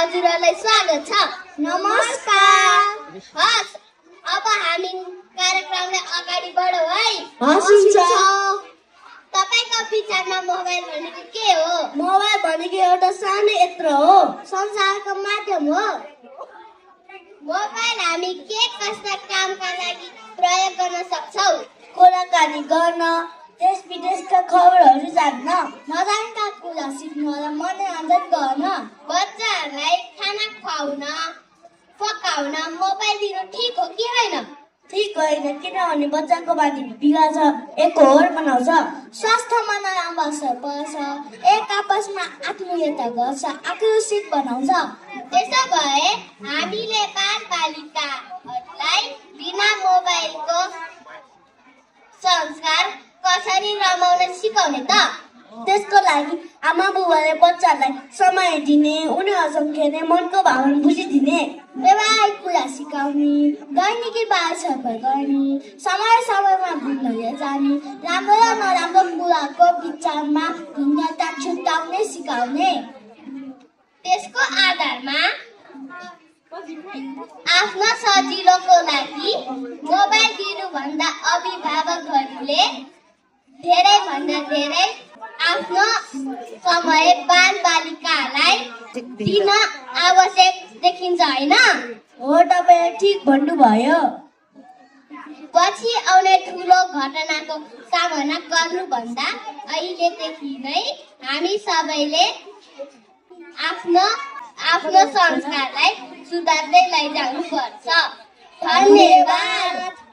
हजुरहरूलाई स्वागत छ। नमस्कार। हस्, अब हामी कार्यक्रमलाई अगाडि बढाउँ है। हसिन्छ। तपाईको विचारमा मोबाइल भनेको के हो? मोबाइल भनेको एउटा सानो यन्त्र हो, संसारको माध्यम हो। मोबाइल हामी के कस्ता कामका लागि प्रयोग गर्न सक्छौ? कुराकानी गर्न, देश विदेशका खबरहरू जान्न, नजानेका कुरा सिक्न र मनोरञ्जन गर्न, बच्चाहरूलाई खाना खुवाउन, पकाउन मोबाइल दिनु ठिक हो कि होइन? ठिक होइन, किनभने बच्चाको बानी बिगार्छ, एकहोर बनाउँछ, स्वास्थ्यमा नराम्रो असर पर्छ, एक आपसमा आत्मीयता गर्छ, आकर्षित बनाउँछ। त्यसो भए हामीले बालबालिकाहरूलाई बिना मोबाइलको संस्कार कसरी रमाउन सिकाउने त? त्यसको लागि आमा बुबाले बच्चालाई समय दिने, उनीहरूसँग खेल्ने, मनको भावना बुझिदिने, व्यवहारिक कुरा सिकाउने, दैनिकी बाल सफल गर्ने, समय समयमा घुम्न जाने, राम्रो र नराम्रो कुराको विचारमा भिन्नता छुट्याउने सिकाउने। त्यसको आधारमा आफ्नो सजिलोको लागि मोबाइल दिनुभन्दा अभिभावकहरूले धेरैभन्दा धेरै आफ्नो समय बालबालिकालाई दिन आवश्यक देखिन्छ, होइन? हो, तपाईँले ठिक भन्नुभयो। पछि आउने ठुलो घटनाको सामना गर्नुभन्दा अहिलेदेखि नै हामी सबैले आफ्नो संस्कारलाई सुधार्दै लैजानुपर्छ। धन्यवाद।